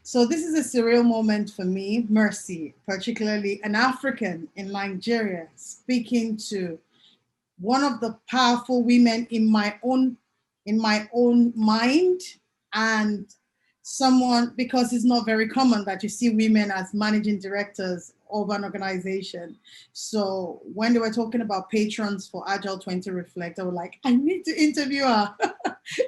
So this is a surreal moment for me, Mercy, particularly an African in Nigeria, speaking to one of the powerful women in my own mind, and someone, because it's not very common that you see women as managing directors of an organization. So when they were talking about patrons for Agile20Reflect, I was like, I need to interview her.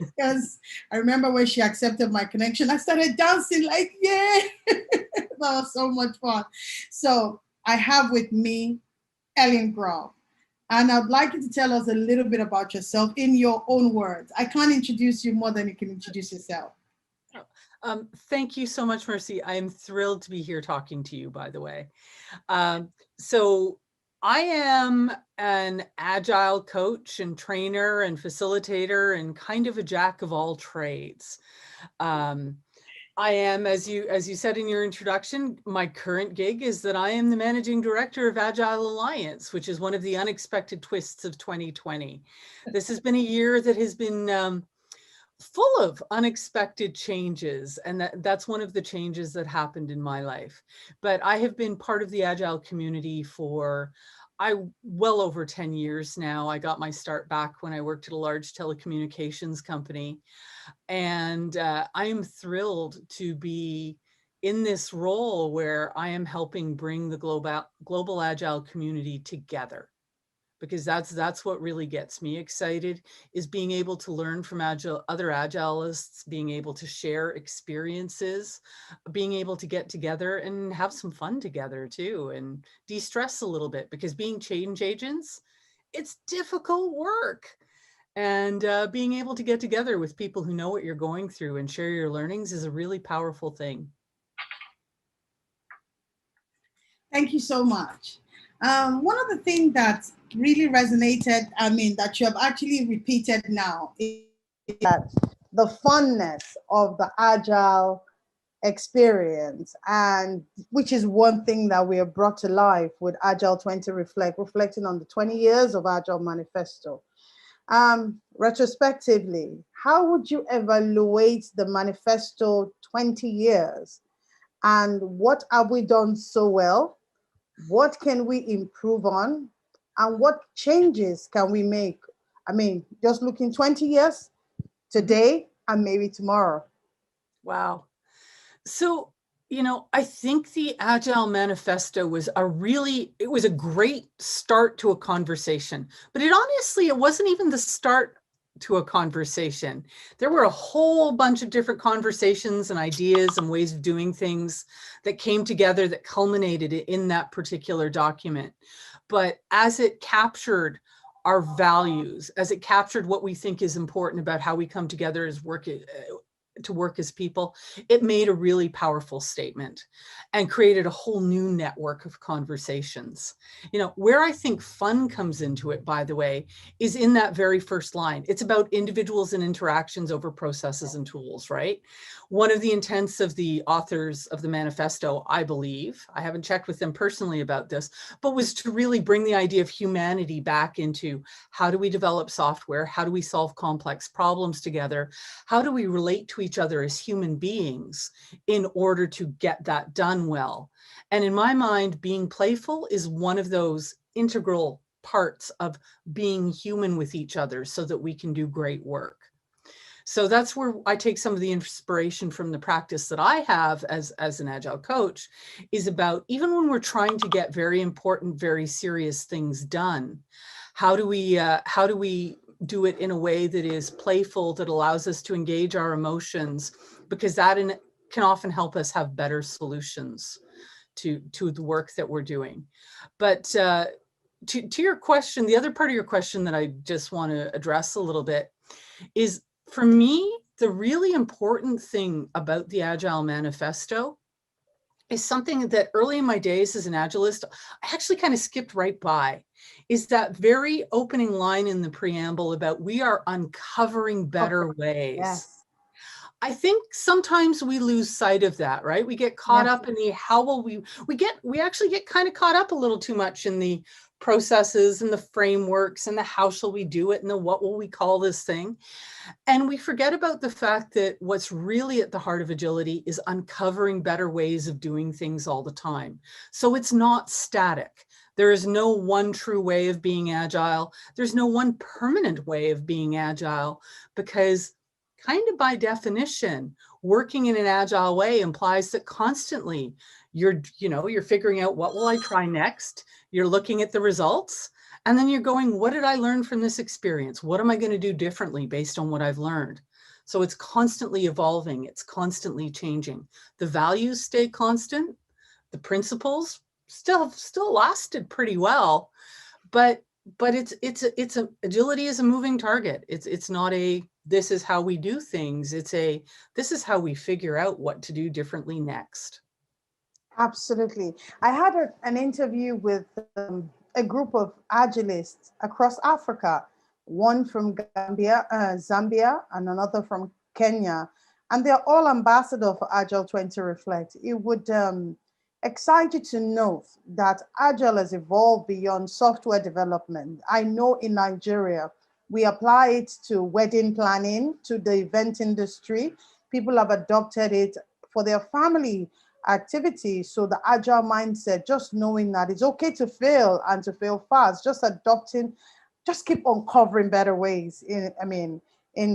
Because I remember when she accepted my connection, I started dancing like, yeah, that was so much fun. So I have with me Ellen Grau. And I'd like you to tell us a little bit about yourself in your own words. I can't introduce you more than you can introduce yourself. Thank you so much, Mercy. I am thrilled to be here talking to you, by the way. So I am an agile coach and trainer and facilitator and kind of a jack of all trades. I am, as you said in your introduction, my current gig is that I am the managing director of Agile Alliance, which is one of the unexpected twists of 2020. This has been a year that has been full of unexpected changes, and that's one of the changes that happened in my life. But I have been part of the Agile community for well over 10 years now. I got my start back when I worked at a large telecommunications company. And I am thrilled to be in this role where I am helping bring the global Agile community together, because that's what really gets me excited, is being able to learn from other Agilists, being able to share experiences, being able to get together and have some fun together too, and de-stress a little bit, because being change agents, it's difficult work. And being able to get together with people who know what you're going through and share your learnings is a really powerful thing. Thank you so much. One of the things that really resonated, that you have actually repeated now, is that the funness of the Agile experience, and which is one thing that we have brought to life with Agile20Reflect, reflecting on the 20 years of Agile Manifesto. Retrospectively, how would you evaluate the manifesto 20 years? And what have we done so well? What can we improve on? And what changes can we make? Just looking 20 years, today, and maybe tomorrow. Wow. So, I think the Agile Manifesto was it was a great start to a conversation, but it wasn't even the start to a conversation. There were a whole bunch of different conversations and ideas and ways of doing things that came together that culminated in that particular document. But as it captured our values, as it captured what we think is important about how we come together to work as people, it made a really powerful statement and created a whole new network of conversations. Where I think fun comes into it, by the way, is in that very first line. It's about individuals and interactions over processes and tools, right? One of the intents of the authors of the manifesto, I believe, I haven't checked with them personally about this, but was to really bring the idea of humanity back into how do we develop software? How do we solve complex problems together? How do we relate to each other as human beings in order to get that done well? And in my mind, being playful is one of those integral parts of being human with each other so that we can do great work. So that's where I take some of the inspiration from the practice that I have as an Agile coach, is about, even when we're trying to get very important, very serious things done, how do we do it in a way that is playful, that allows us to engage our emotions, because that can often help us have better solutions to the work that we're doing. But to your question, the other part of your question that I just want to address a little bit is, for me, the really important thing about the Agile Manifesto is something that early in my days as an Agilist, I actually kind of skipped right by, is that very opening line in the preamble about we are uncovering better ways. Yes. I think sometimes we lose sight of that, right? We get caught up in the how will we actually get kind of caught up a little too much in the processes and the frameworks and the how shall we do it and the what will we call this thing. And we forget about the fact that what's really at the heart of agility is uncovering better ways of doing things all the time. So it's not static. There is no one true way of being agile. There's no one permanent way of being agile, because kind of by definition, working in an agile way implies that constantly you're figuring out what will I try next? You're looking at the results. And then you're going, what did I learn from this experience? What am I going to do differently based on what I've learned? So it's constantly evolving. It's constantly changing. The values stay constant. The principles still lasted pretty well, but agility is a moving target. It's not a, this is how we do things. It's a, this is how we figure out what to do differently next. Absolutely. I had an interview with a group of agilists across Africa, one from Zambia, and another from Kenya. And they're all ambassadors for Agile20Reflect. It would excite you to know that Agile has evolved beyond software development. I know in Nigeria, we apply it to wedding planning, to the event industry. People have adopted it for their family activity. So the agile mindset, just knowing that it's okay to fail and to fail fast, just adopting, just keep uncovering better ways in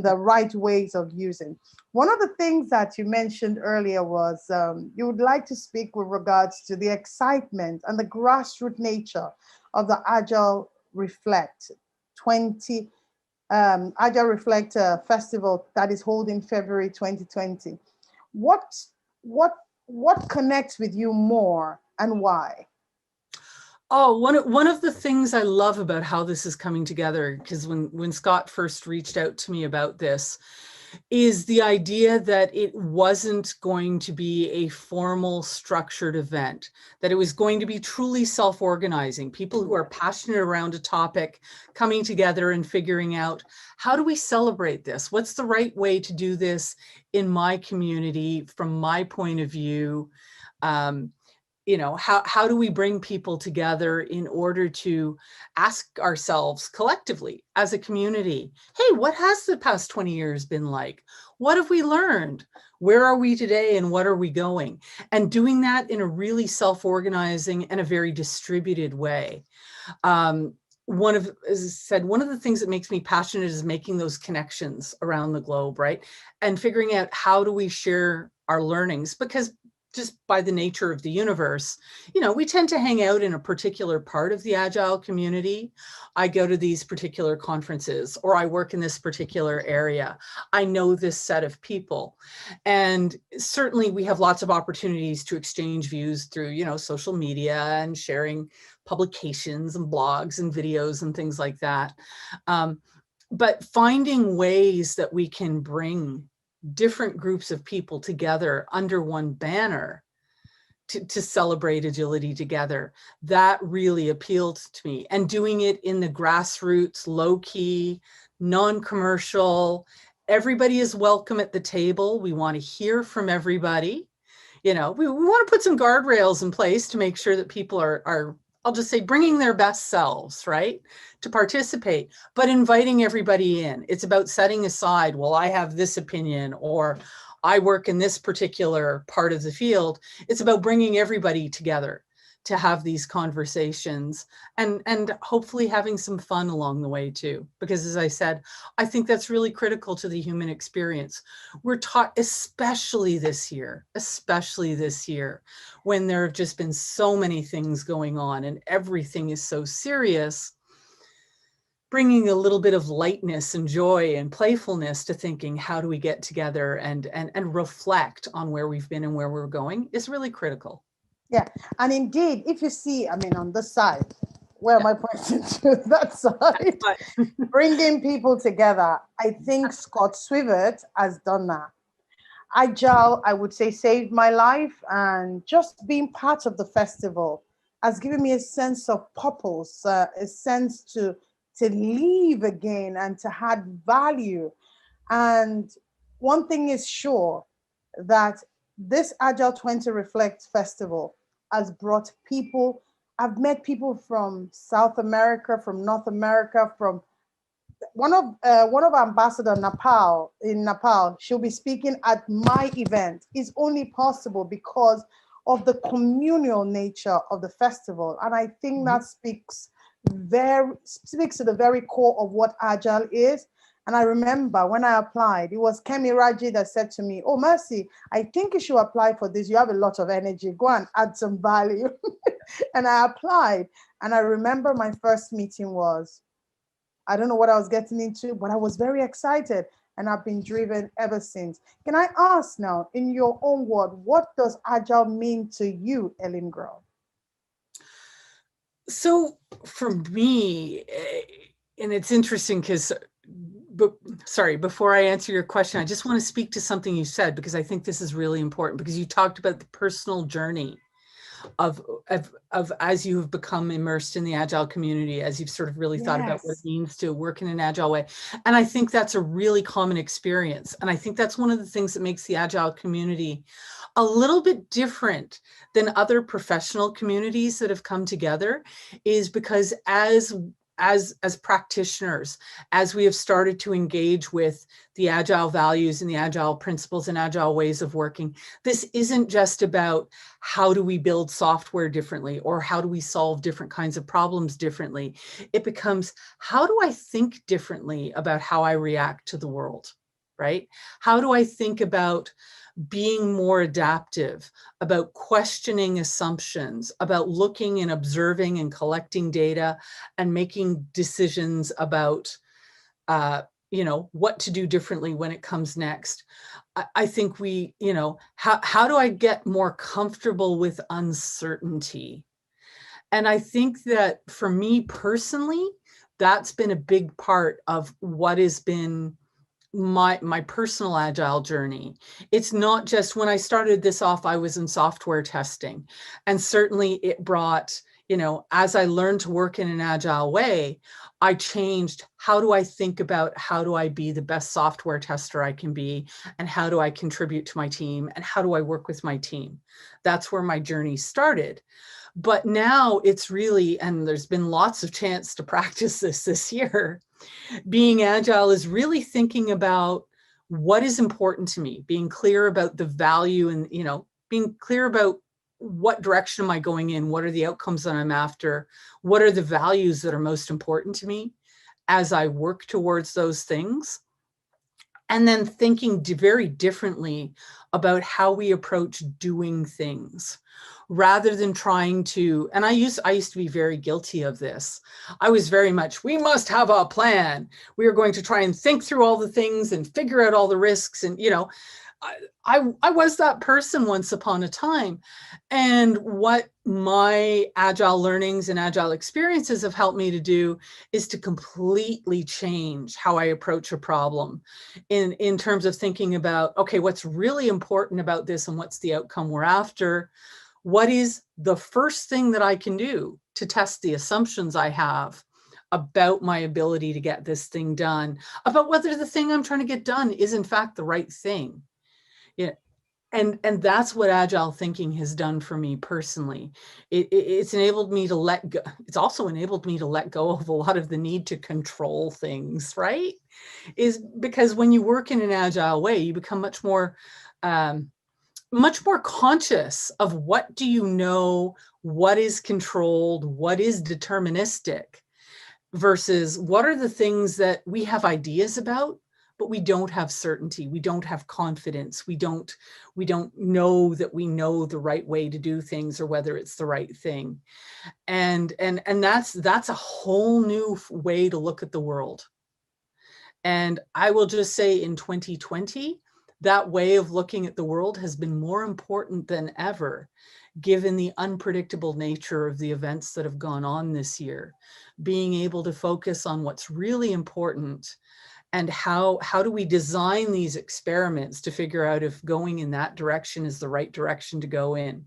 the right ways of using. One of the things that you mentioned earlier was you would like to speak with regards to the excitement and the grassroots nature of the Agile Reflect 20 Agile Reflect festival that is holding February 2020. What what what connects with you more and why? Oh, one of the things I love about how this is coming together, because when Scott first reached out to me about this, is the idea that it wasn't going to be a formal structured event, that it was going to be truly self-organizing, people who are passionate around a topic coming together and figuring out, how do we celebrate this? What's the right way to do this in my community from my point of view? How do we bring people together in order to ask ourselves collectively as a community, hey, what has the past 20 years been like? What have we learned? Where are we today and what are we going? And doing that in a really self-organizing and a very distributed way. As I said, one of the things that makes me passionate is making those connections around the globe, right? And figuring out how do we share our learnings, because just by the nature of the universe, we tend to hang out in a particular part of the Agile community. I go to these particular conferences, or I work in this particular area. I know this set of people. And certainly we have lots of opportunities to exchange views through, social media and sharing publications and blogs and videos and things like that. But finding ways that we can bring different groups of people together under one banner to celebrate agility together, that really appealed to me. And doing it in the grassroots, low-key, non-commercial, everybody is welcome at the table. We want to hear from everybody. We want to put some guardrails in place to make sure that people are I'll just say, bringing their best selves, right, to participate, but inviting everybody in. It's about setting aside, well, I have this opinion, or I work in this particular part of the field. It's about bringing everybody together to have these conversations and hopefully having some fun along the way too. Because as I said, I think that's really critical to the human experience. We're taught, especially this year, when there have just been so many things going on and everything is so serious, bringing a little bit of lightness and joy and playfulness to thinking, how do we get together and reflect on where we've been and where we're going is really critical. Yeah, and indeed, if you see, on this side, where am I pointing to? That side, bringing people together. I think Scott Swivert has done that. Agile, I would say, saved my life, and just being part of the festival has given me a sense of purpose, a sense to live again and to add value. And one thing is sure, that this Agile20Reflect festival has brought people. I've met people from South America, from North America, from one of Ambassador Nepal in Nepal. She'll be speaking at my event. It's only possible because of the communal nature of the festival, and I think that speaks to the very core of what Agile is. And I remember when I applied, it was Kemi Raji that said to me, "Oh, Mercy, I think you should apply for this. You have a lot of energy. Go and add some value." And I applied. And I remember my first meeting was, I don't know what I was getting into, but I was very excited. And I've been driven ever since. Can I ask now, in your own word, what does Agile mean to you, Ellen Grove? So for me, and it's interesting because, sorry, before I answer your question, I just want to speak to something you said, because I think this is really important, because you talked about the personal journey of as you have become immersed in the Agile community, as you've sort of really thought about what it means to work in an Agile way. And I think that's a really common experience. And I think that's one of the things that makes the Agile community a little bit different than other professional communities that have come together, is because as practitioners, as we have started to engage with the Agile values and the Agile principles and Agile ways of working, this isn't just about how do we build software differently or how do we solve different kinds of problems differently. It becomes, how do I think differently about how I react to the world, right? How do I think about being more adaptive, about questioning assumptions, about looking and observing and collecting data and making decisions about, what to do differently when it comes next. I think how do I get more comfortable with uncertainty? And I think that for me personally, that's been a big part of what has been my personal Agile journey. It's not just, when I started this off, I was in software testing, and certainly it brought, as I learned to work in an Agile way, I changed, how do I think about, how do I be the best software tester I can be, and how do I contribute to my team, and how do I work with my team? That's where my journey started. But now it's really, and there's been lots of chance to practice this year, being Agile is really thinking about what is important to me, being clear about the value, and being clear about what direction am I going in, what are the outcomes that I'm after, what are the values that are most important to me as I work towards those things. And then thinking very differently about how we approach doing things, rather than trying to, and I used to be very guilty of this. I was very much, we must have a plan. We are going to try and think through all the things and figure out all the risks. And, I was that person once upon a time. And what my Agile learnings and Agile experiences have helped me to do is to completely change how I approach a problem in terms of thinking about, okay, what's really important about this and what's the outcome we're after? What is the first thing that I can do to test the assumptions I have about my ability to get this thing done, about whether the thing I'm trying to get done is in fact the right thing? And that's what Agile thinking has done for me personally. It's enabled me to let go. It's also enabled me to let go of a lot of the need to control things, right? Is because when you work in an Agile way, you become much more conscious of what do you know, what is controlled, what is deterministic, versus what are the things that we have ideas about, but we don't have certainty, we don't have confidence, we don't know that we know the right way to do things or whether it's the right thing. And that's a whole new way to look at the world. And I will just say, in 2020, that way of looking at the world has been more important than ever, given the unpredictable nature of the events that have gone on this year. Being able to focus on what's really important, and how do we design these experiments to figure out if going in that direction is the right direction to go in.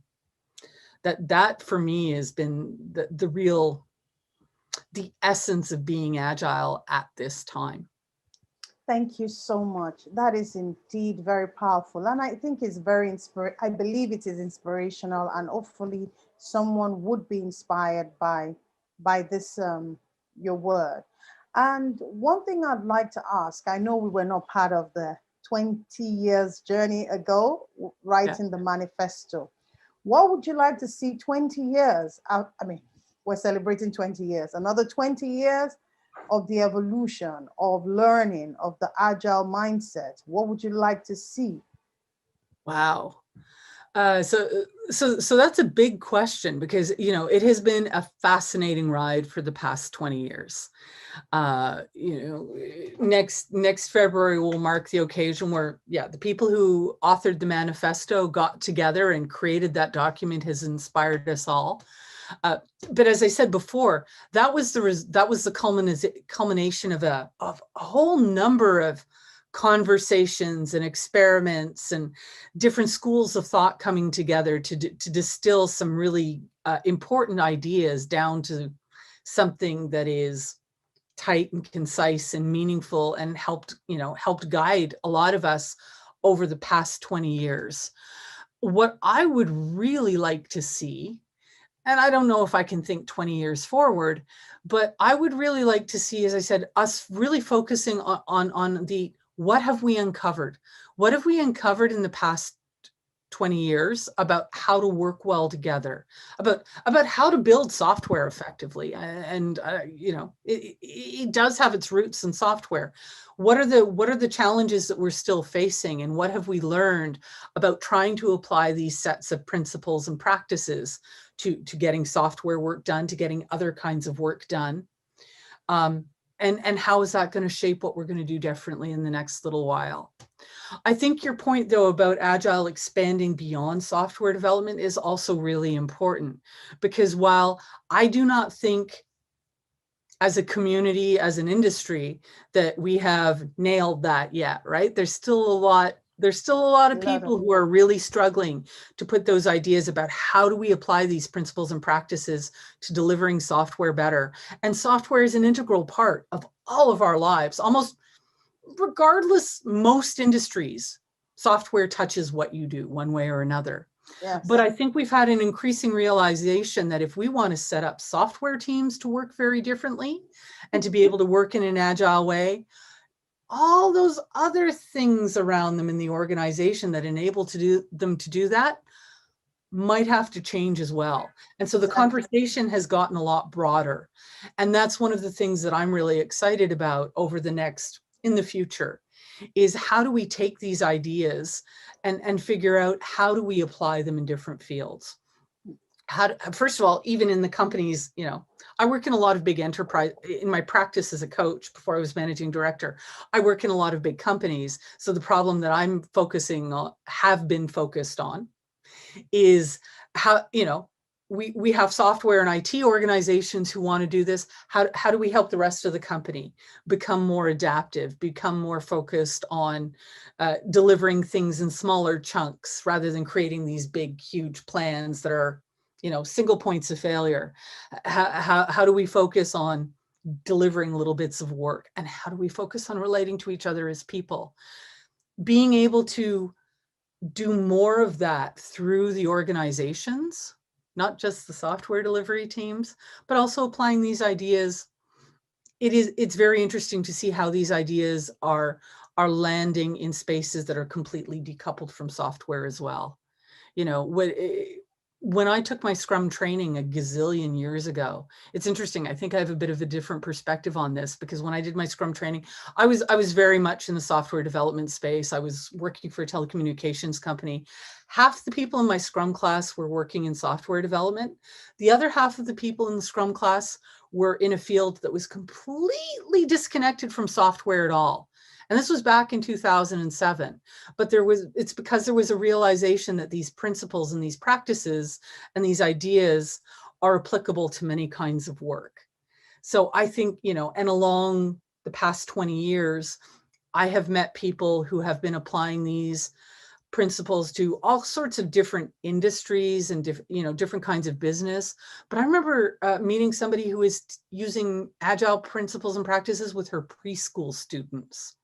That for me has been the essence of being Agile at this time. Thank you so much. That is indeed very powerful. And I think it's I believe it is inspirational, and hopefully someone would be inspired by this your word. And one thing I'd like to ask, I know we were not part of the 20 years journey ago Yeah. writing the manifesto. What would you like to see 20 years? I mean, we're celebrating 20 years, another 20 years of the evolution of learning of the agile mindset. What would you like to see? Wow. So that's a big question, because, you know, it has been a fascinating ride for the past 20 years. You know, next February will mark the occasion where, yeah, the people who authored the manifesto got together and created that document has inspired us all. But as I said before, that was the culmination of a whole number of conversations and experiments and different schools of thought coming together to distill some really important ideas down to something that is tight and concise and meaningful, and helped guide a lot of us over the past 20 years. What I would really like to see, and I don't know if I can think 20 years forward, but I would really like to see, as I said, us really focusing on the, what have we uncovered? What have we uncovered in the past 20 years about how to work well together, about how to build software effectively? And you know, it does have its roots in software. What are the challenges that we're still facing, and what have we learned about trying to apply these sets of principles and practices to getting software work done, to getting other kinds of work done? And how is that going to shape what we're going to do differently in the next little while? I think your point, though, about Agile expanding beyond software development is also really important, because while I do not think as a community, as an industry, that we have nailed that yet, right? There's still a lot of people who are really struggling to put those ideas about how do we apply these principles and practices to delivering software better. And software is an integral part of all of our lives. Almost regardless, most industries, software touches what you do one way or another. Yes. But I think we've had an increasing realization that if we want to set up software teams to work very differently and to be able to work in an agile way, all those other things around them in the organization that enable them to do that might have to change as well. And so the conversation has gotten a lot broader. And that's one of the things that I'm really excited about in the future, is how do we take these ideas and figure out how do we apply them in different fields? First of all, even in the companies, you know, I work in a lot of big enterprise in my practice as a coach before I was managing director. I work in a lot of big companies. So the problem that I'm have been focused on is how, you know, we have software and IT organizations who want to do this. How do we help the rest of the company become more adaptive, become more focused on delivering things in smaller chunks rather than creating these big, huge plans that are, you know, single points of failure? How do we focus on delivering little bits of work? And how do we focus on relating to each other as people? Being able to do more of that through the organizations, not just the software delivery teams, but also applying these ideas. It's very interesting to see how these ideas are landing in spaces that are completely decoupled from software as well. You know, when I took my Scrum training a gazillion years ago, it's interesting. I think I have a bit of a different perspective on this, because when I did my Scrum training, I was very much in the software development space. I was working for a telecommunications company. Half the people in my Scrum class were working in software development. The other half of the people in the Scrum class were in a field that was completely disconnected from software at all. And this was back in 2007. But it's because there was a realization that these principles and these practices and these ideas are applicable to many kinds of work. So I think, you know, and along the past 20 years, I have met people who have been applying these principles to all sorts of different industries and different kinds of business. But I remember meeting somebody who is using agile principles and practices with her preschool students.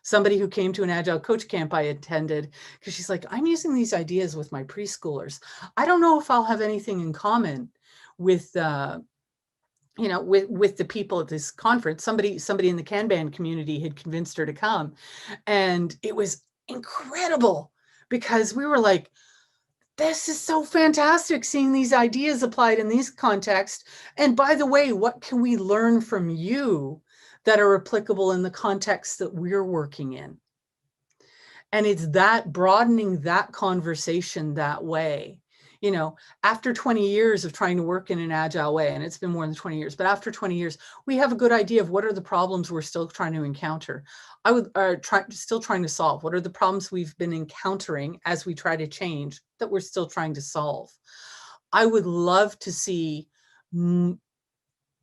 somebody who came to an Agile coach camp I attended, because she's like, I'm using these ideas with my preschoolers. I don't know if I'll have anything in common with, with the people at this conference. Somebody in the Kanban community had convinced her to come. And it was incredible because we were like, this is so fantastic seeing these ideas applied in these contexts. And by the way, what can we learn from you that are applicable in the context that we're working in? And it's that broadening that conversation that way. After 20 years of trying to work in an Agile way, and it's been more than 20 years, but after 20 years, we have a good idea of what are the problems we're still trying to encounter. Still trying to solve. What are the problems we've been encountering as we try to change that we're still trying to solve? I would love to see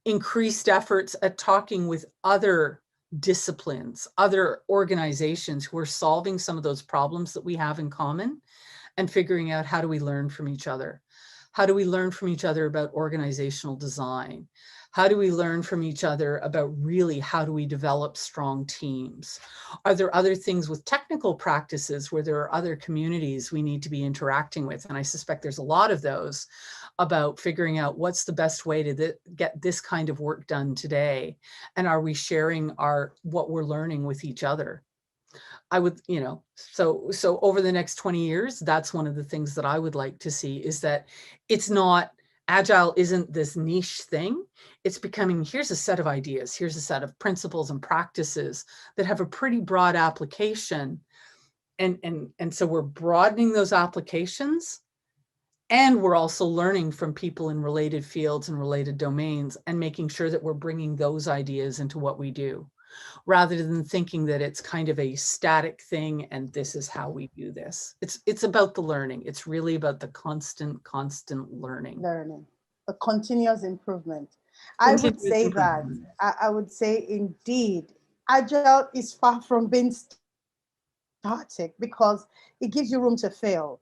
increased efforts at talking with other disciplines, other organizations who are solving some of those problems that we have in common, and figuring out how do we learn from each other? How do we learn from each other about organizational design? How do we learn from each other about really how do we develop strong teams? Are there other things with technical practices where there are other communities we need to be interacting with? And I suspect there's a lot of those about figuring out what's the best way to get this kind of work done today. And are we sharing what we're learning with each other? I would, so over the next 20 years, that's one of the things that I would like to see, is that it's not, Agile isn't this niche thing. It's becoming, here's a set of ideas, here's a set of principles and practices that have a pretty broad application. And so we're broadening those applications, and we're also learning from people in related fields and related domains, and making sure that we're bringing those ideas into what we do, rather than thinking that it's kind of a static thing and this is how we do this. It's about the learning. It's really about the constant learning. A continuous improvement. I would say indeed, Agile is far from being static, because it gives you room to fail.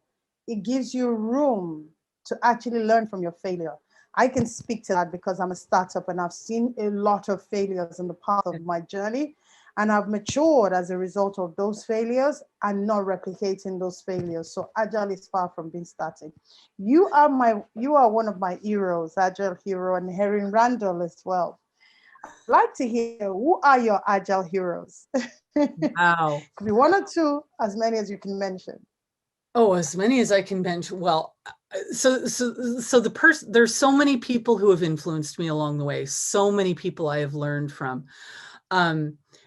It gives you room to actually learn from your failure. I can speak to that because I'm a startup and I've seen a lot of failures in the path of my journey, and I've matured as a result of those failures and not replicating those failures. So Agile is far from being static. You are one of my heroes, Agile hero, and Erin Randall as well. I'd like to hear, who are your Agile heroes? Wow. Could be one or two, as many as you can mention. Oh, as many as I can mention. Well, so there's so many people who have influenced me along the way. So many people I have learned from.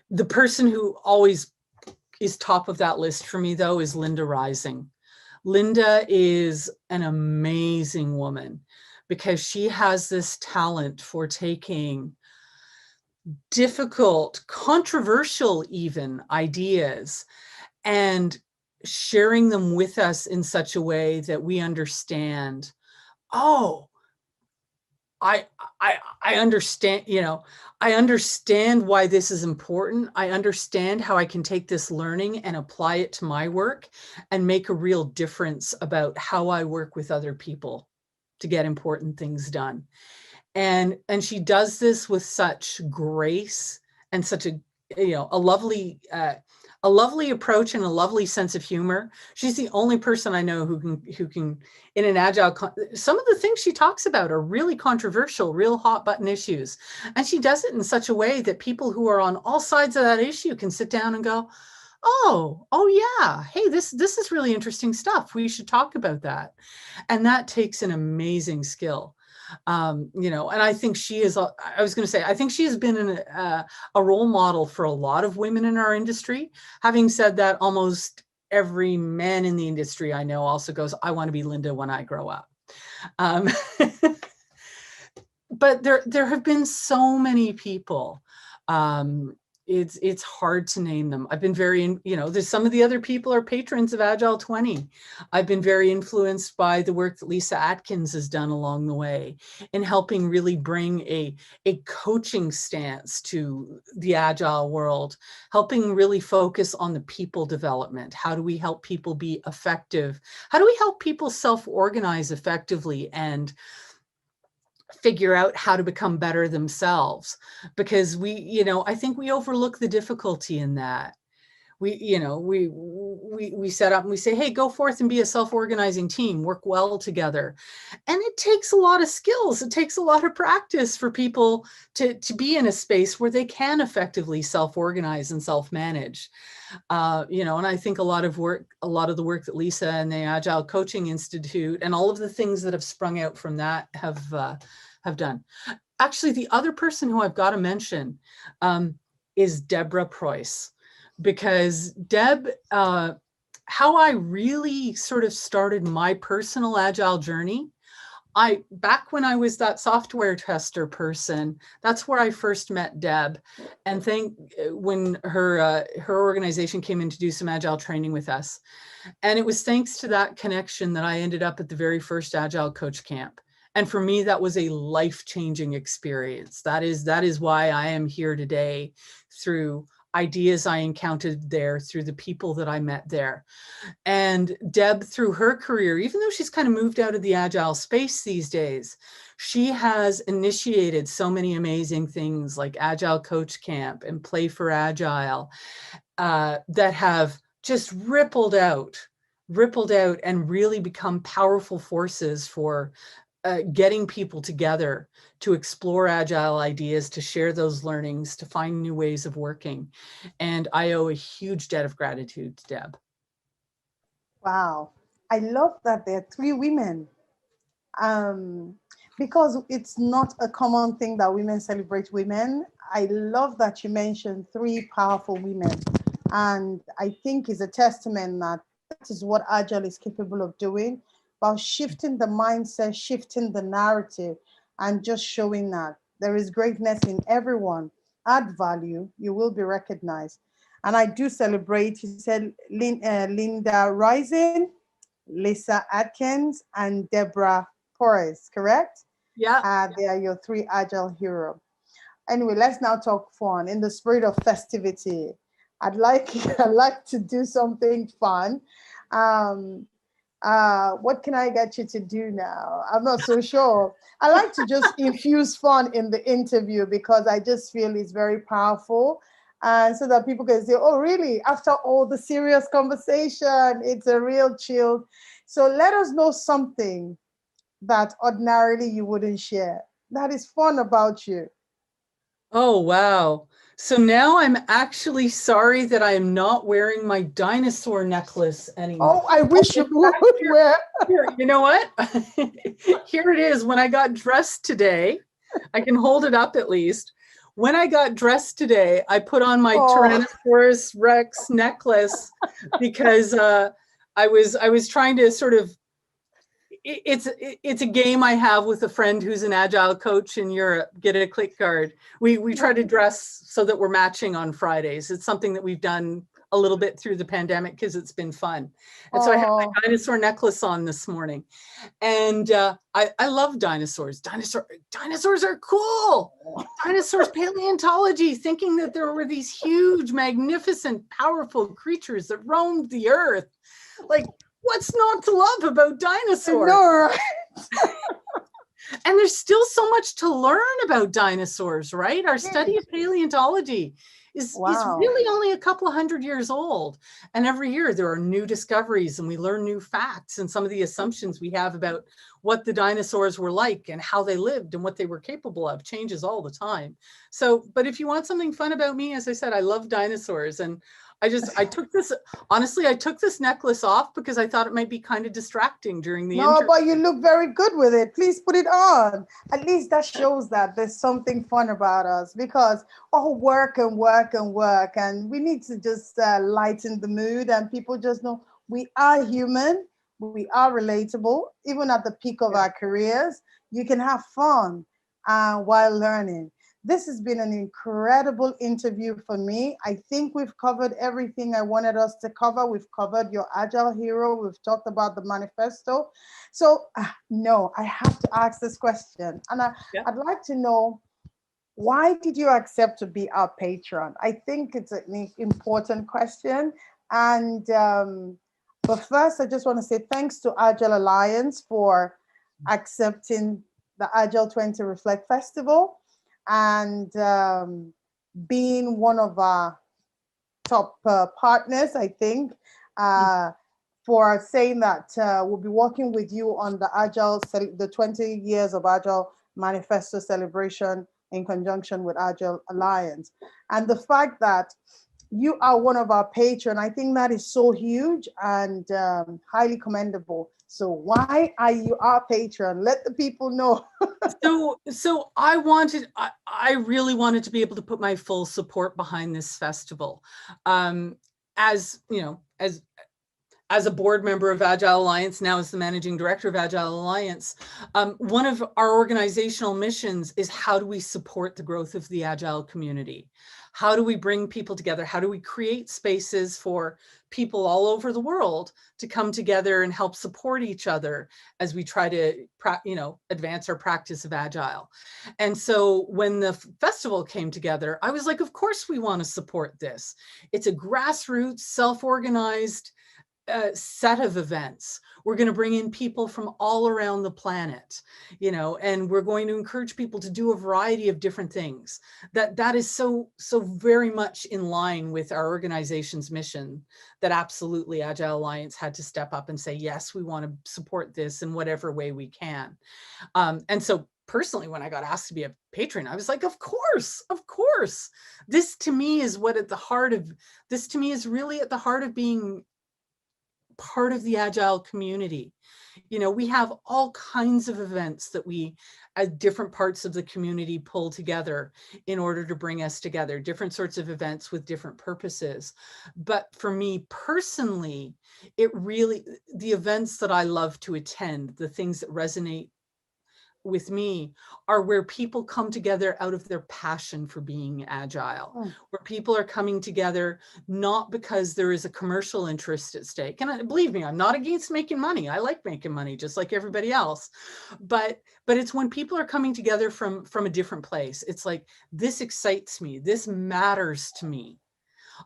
The person who always is top of that list for me, though, is Linda Rising. Linda is an amazing woman because she has this talent for taking difficult, controversial even ideas and sharing them with us in such a way that we understand, oh, I understand, I understand why this is important. I understand how I can take this learning and apply it to my work and make a real difference about how I work with other people to get important things done. And she does this with such grace and such a lovely approach and a lovely sense of humor. She's the only person I know who can in an Agile, some of the things she talks about are really controversial, real hot button issues. And she does it in such a way that people who are on all sides of that issue can sit down and go, oh yeah, hey, this is really interesting stuff. We should talk about that. And that takes an amazing skill. And I think she is, I think she has been a role model for a lot of women in our industry. Having said that, almost every man in the industry I know also goes, I want to be Linda when I grow up. But there have been so many people. It's hard to name them. I've been very, there's some of the other people are patrons of Agile20. I've been very influenced by the work that Lisa Atkins has done along the way in helping really bring a coaching stance to the Agile world, helping really focus on the people development. How do we help people be effective? How do we help people self-organize effectively and figure out how to become better themselves? Because I think we overlook the difficulty in that. we set up and we say, hey, go forth and be a self-organizing team, work well together. And it takes a lot of skills. It takes a lot of practice for people to be in a space where they can effectively self-organize and self-manage. And I think a lot of the work that Lisa and the Agile Coaching Institute and all of the things that have sprung out from that have done. Actually, the other person who I've got to mention is Deborah Preuss. Because Deb, how I really sort of started my personal Agile journey, back when I was that software tester person, that's where I first met Deb. And when her organization came in to do some Agile training with us. And it was thanks to that connection that I ended up at the very first Agile Coach Camp. And for me, that was a life-changing experience. That is why I am here today, through ideas I encountered there, through the people that I met there. And Deb, through her career, even though she's kind of moved out of the Agile space these days, she has initiated so many amazing things like Agile Coach Camp and Play for Agile that have just rippled out and really become powerful forces for getting people together to explore Agile ideas, to share those learnings, to find new ways of working. And I owe a huge debt of gratitude to Deb. Wow. I love that there are 3 women, because it's not a common thing that women celebrate women. I love that you mentioned 3 powerful women. And I think is a testament that is what Agile is capable of doing, about shifting the mindset, shifting the narrative, and just showing that there is greatness in everyone. Add value, you will be recognized. And I do celebrate, you said Linda Rising, Lisa Atkins, and Deborah Porres, correct? Yeah. They are your 3 Agile heroes. Anyway, let's now talk fun. In the spirit of festivity, I'd like to do something fun. What can I get you to do now? I'm not so sure. I like to just infuse fun in the interview because I just feel it's very powerful. And so that people can say, oh, really? After all the serious conversation, it's a real chill. So let us know something that ordinarily you wouldn't share that is fun about you. Oh, wow. So now I'm actually sorry that I am not wearing my dinosaur necklace anymore. Oh, I wish you would wear. Here, you know what? Here it is. When I got dressed today, I can hold it up at least. When I got dressed today, I put on my Tyrannosaurus Rex necklace because I was trying to sort of, it's a game I have with a friend who's an Agile coach in Europe, Get a Click Card. We try to dress so that we're matching on Fridays. It's something that we've done a little bit through the pandemic because it's been fun. And so I have my dinosaur necklace on this morning. And I love dinosaurs. Dinosaurs are cool. Dinosaurs, paleontology, thinking that there were these huge, magnificent, powerful creatures that roamed the earth. Like, what's not to love about dinosaurs? No, right? And there's still so much to learn about dinosaurs, right? Our study of paleontology is really only a couple of 100 years old. And every year there are new discoveries and we learn new facts, and some of the assumptions we have about what the dinosaurs were like and how they lived and what they were capable of changes all the time. So, but if you want something fun about me, as I said, I love dinosaurs. And I took this necklace off because I thought it might be kind of distracting during the interview. But you look very good with it. Please put it on. At least that shows that there's something fun about us, because work and work and work, and we need to just lighten the mood, and people just know we are human, we are relatable. Even at the peak of our careers, you can have fun while learning. This has been an incredible interview for me. I think we've covered everything I wanted us to cover. We've covered your Agile hero. We've talked about the manifesto. So no, I have to ask this question. And I'd like to know, why did you accept to be our patron? I think it's an important question. And but first, I just want to say thanks to Agile Alliance for accepting the Agile20Reflect Festival and being one of our top partners, I think, for saying that we'll be working with you on the 20 years of Agile Manifesto celebration in conjunction with Agile Alliance. And the fact that you are one of our patrons, I think that is so huge and highly commendable. So why are you our patron? Let the people know. So I really wanted to be able to put my full support behind this festival. As you know, as a board member of Agile Alliance, now as the managing director of Agile Alliance, one of our organizational missions is how do we support the growth of the Agile community? How do we bring people together? How do we create spaces for people all over the world to come together and help support each other as we try to, advance our practice of Agile? And so when the festival came together, I was like, of course we want to support this. It's a grassroots, self-organized set of events. We're going to bring in people from all around the planet, and we're going to encourage people to do a variety of different things. That is so very much in line with our organization's mission, that absolutely Agile Alliance had to step up and say, yes, we want to support this in whatever way we can. And so personally, when I got asked to be a patron, I was like, of course. This to me is really at the heart of being part of the Agile community. We have all kinds of events that we, at different parts of the community, pull together in order to bring us together, different sorts of events with different purposes. But for me personally, the events that I love to attend, the things that resonate with me, are where people come together out of their passion for being agile, where people are coming together not because there is a commercial interest at stake. And believe me, I'm not against making money. I like making money just like everybody else. But it's when people are coming together from a different place. It's like, this excites me. This matters to me.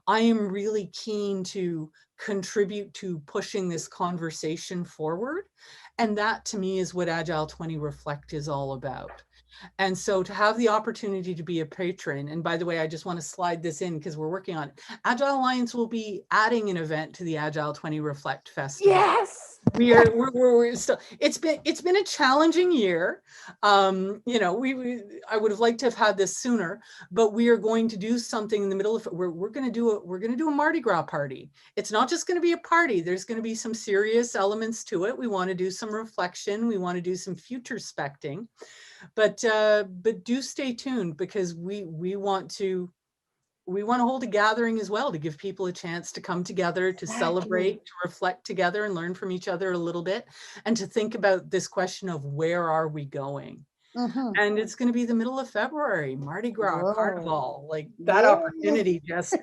I am really keen to contribute to pushing this conversation forward. And that to me is what Agile20Reflect is all about. And so to have the opportunity to be a patron, and by the way, I just want to slide this in because we're working on it. Agile Alliance will be adding an event to the Agile20Reflect Festival. Yes. We're still, it's been a challenging year. I would have liked to have had this sooner, but we are going to do something in the middle of it. We're going to do a Mardi Gras party. It's not just going to be a party. There's going to be some serious elements to it. We want to do some reflection. We want to do some future specting, but do stay tuned, because we want to hold a gathering as well to give people a chance to come together, to celebrate, to reflect together and learn from each other a little bit, and to think about this question of where are we going? And it's going to be the middle of February, Mardi Gras, Carnival, like that opportunity just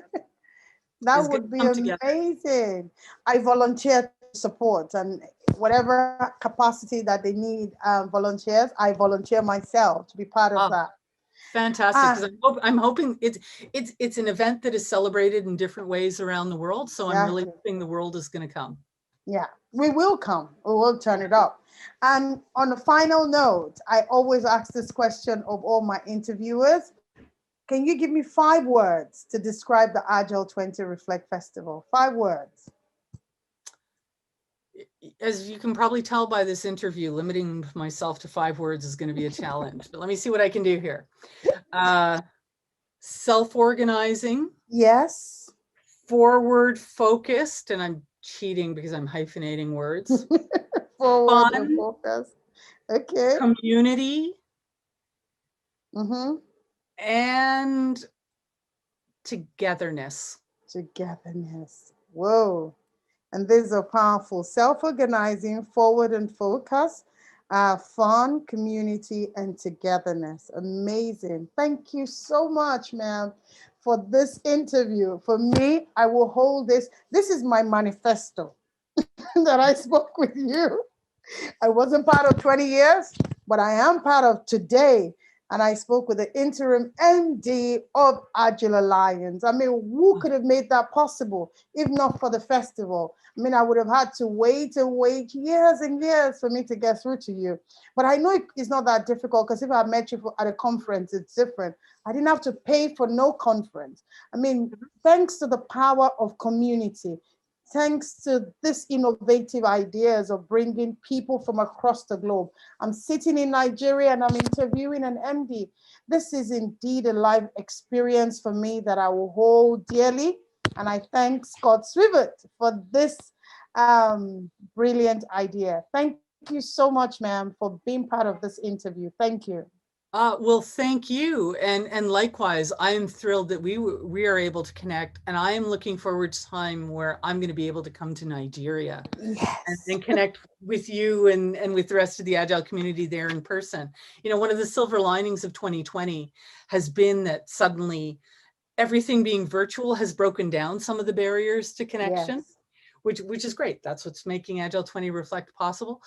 that would be amazing. I volunteer to support, and whatever capacity that they need volunteers, I volunteer myself to be part of that. Fantastic, because I'm hoping it's an event that is celebrated in different ways around the world. So I'm really hoping the world is going to come. Yeah, we will come. We will turn it up. And on a final note, I always ask this question of all my interviewers. Can you give me 5 words to describe the Agile20Reflect Festival? 5 words. As you can probably tell by this interview, limiting myself to 5 words is going to be a challenge, but let me see what I can do here. Self-organizing. Yes. Forward focused, and I'm cheating because I'm hyphenating words. Forward and focused. Okay. Community. And togetherness. Togetherness. Whoa. And these are powerful. Self-organizing, forward and focus, fun, community, and togetherness. Amazing. Thank you so much, ma'am, for this interview. For me, I will hold this. This is my manifesto that I spoke with you. I wasn't part of 20 years, but I am part of today. and I spoke with the interim MD of Agile Alliance. I mean, who could have made that possible if not for the festival? I mean, I would have had to wait and wait years and years for me to get through to you. But I know it's not that difficult, because if I met you at a conference, it's different. I didn't have to pay for no conference. I mean, thanks to the power of community, thanks to this innovative ideas of bringing people from across the globe. I'm sitting in Nigeria and I'm interviewing an MD. This is indeed a life experience for me that I will hold dearly. And I thank Scott Swivet for this brilliant idea. Thank you so much, ma'am, for being part of this interview. Thank you. Well, thank you. And likewise, I am thrilled that we are able to connect, and I am looking forward to time where I'm going to be able to come to Nigeria. Yes. and connect with you and with the rest of the Agile community there in person. You know, one of the silver linings of 2020 has been that suddenly everything being virtual has broken down some of the barriers to connection, Yes. which is great. That's what's making Agile20Reflect possible.